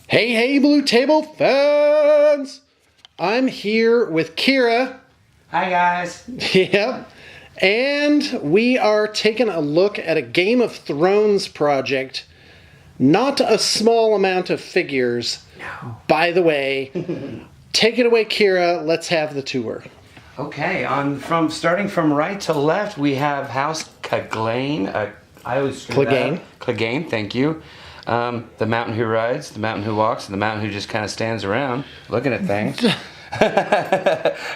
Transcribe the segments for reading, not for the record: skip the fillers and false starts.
Hey, hey, Blue Table fans! I'm here with Kira. Hi, guys. Yep. And we are taking a look at a Game of Thrones project. Not a small amount of figures. No. By the way, take it away, Kira. Let's have the tour. Okay, starting from right to left, we have House Clegane. I always screw that up. Clegane, thank you. The mountain who rides, the mountain who walks, and the mountain who just kind of stands around looking at things.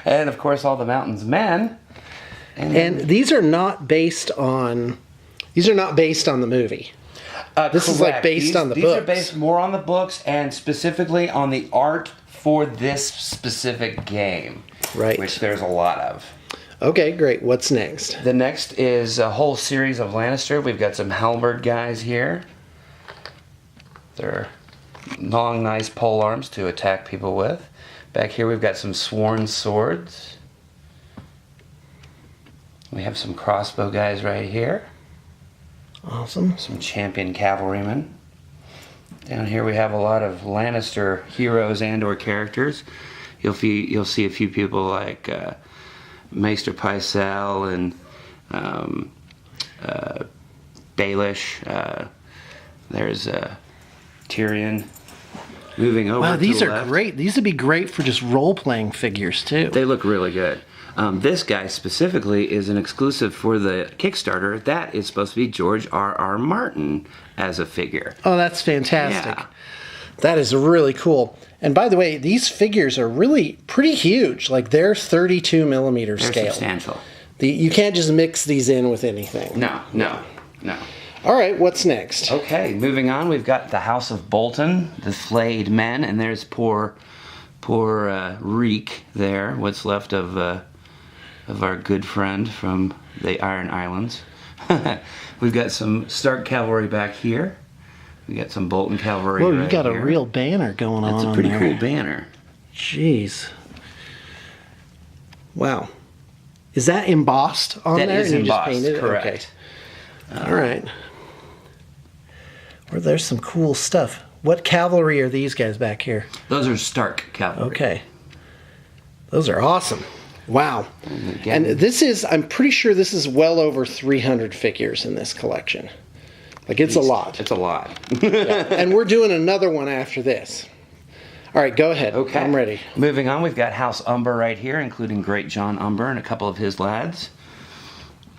And of course, all the mountain's men. And these are not based on. These are not based on the movie. This is like based on the books. These are based more on the books and specifically on the art for this specific game. Right. Which there's a lot of. Okay, great. What's next? The next is a whole series of Lannister. We've got some halberd guys here. They're long, nice pole arms to attack people with. Back here we've got some sworn swords. We have some crossbow guys right here. Awesome. Some champion cavalrymen. Down here we have a lot of Lannister heroes and/or characters. You'll see a few people like Maester Pycelle and Baelish. There's Tyrion. Moving over. Wow, these to the are left. great. These would be great for just role-playing figures too. They look really good. This guy specifically is an exclusive for the Kickstarter. That is supposed to be George R.R. Martin as a figure. Oh, that's fantastic. Yeah. That is really cool. And by the way, these figures are really pretty huge. Like they're 32 millimeter They're scale. Substantial. You can't just mix these in with anything. No. All right, what's next? Okay, moving on, we've got the House of Bolton, the Flayed men, and there's poor Reek there. What's left of our good friend from the Iron Islands. We've got some Stark cavalry back here. We got some Bolton cavalry. Whoa, right you got here. a real banner going on. That's a pretty there. cool banner. Jeez. Wow. Is that embossed on That there? is and embossed, you just painted it? correct. Okay. All right. Well, there's some cool stuff. What cavalry are these guys back here? Those are Stark cavalry. Okay. Those are awesome. Wow. And this is, I'm pretty sure this is well over 300 figures in this collection. Like, it's a lot. It's a lot. Yeah. And we're doing another one after this. All right, go ahead. Okay. I'm ready. Moving on, we've got House Umber right here, including Great John Umber and a couple of his lads.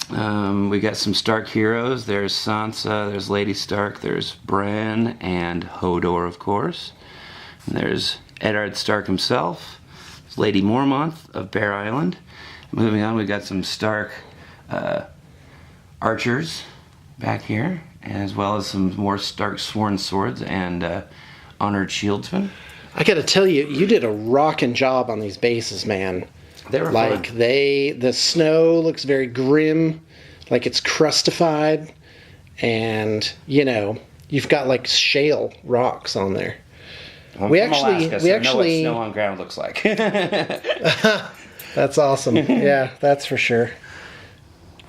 We got some Stark heroes. There's Sansa, there's Lady Stark, there's Bran, and Hodor, of course. And there's Eddard Stark himself. There's Lady Mormont of Bear Island. Moving on, we've got some Stark archers back here, as well as some more Stark sworn swords and honored shieldsmen. I got to tell you, you did a rockin' job on these bases, man. They were like fun. the snow looks very grim, like it's crustified, and you've got like shale rocks on there. Well, we from actually Alaska, know what snow on ground looks like. That's awesome. Yeah, that's for sure.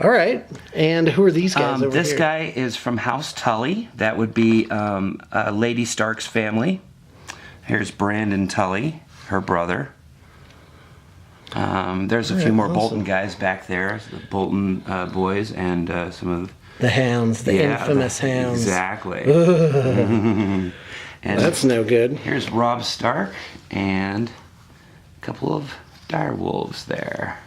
All right, and who are these guys over this here? guy is from House Tully. That would be Lady Stark's family. Here's Brandon Tully, her brother. There's a few more awesome. Bolton guys back there, the Bolton boys, and some of the hounds, the infamous hounds. Exactly. And that's no good. Here's Robb Stark and a couple of dire wolves there.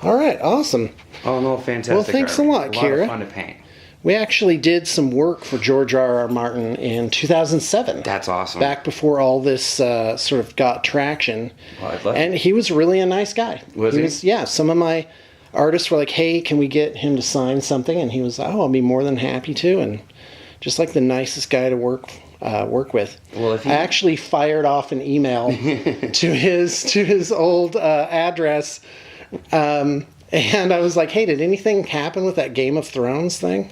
All right, awesome. Oh no, fantastic! Well, thanks a lot, Kira. A lot of fun to paint. We actually did some work for George R.R. Martin in 2007. That's awesome. Back before all this sort of got traction. Well, and he was really a nice guy. Was he? Yeah, some of my artists were like, hey, can we get him to sign something? And he was, oh, I'll be more than happy to. And just like the nicest guy to work with. Well, I actually fired off an email to his old address. And I was like, hey, did anything happen with that Game of Thrones thing?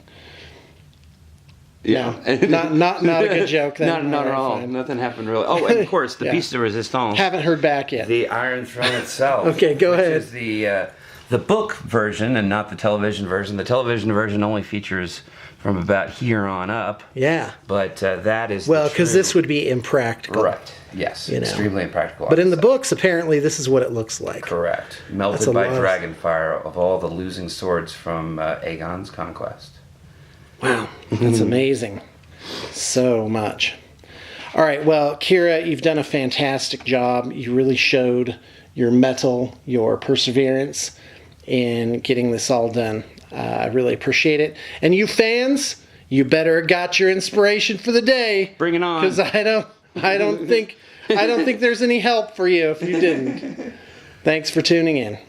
Yeah. No, not a good joke then. Not at all. Fine. Nothing happened really. Oh, and of course, the piece de resistance. Haven't heard back yet. The Iron Throne itself. Okay, go ahead. Which is the book version and not the television version. The television version only features from about here on up. Yeah. But that is Well, because this would be impractical. Right. Yes. Extremely impractical. But in the books, apparently, this is what it looks like. Correct. Melted by dragonfire of all the losing swords from Aegon's conquest. Wow. That's amazing. So much. All right. Well, Kira, you've done a fantastic job. You really showed your mettle, your perseverance in getting this all done. I really appreciate it. And you fans, you better got your inspiration for the day. Bring it on. Because I don't think there's any help for you if you didn't. Thanks for tuning in.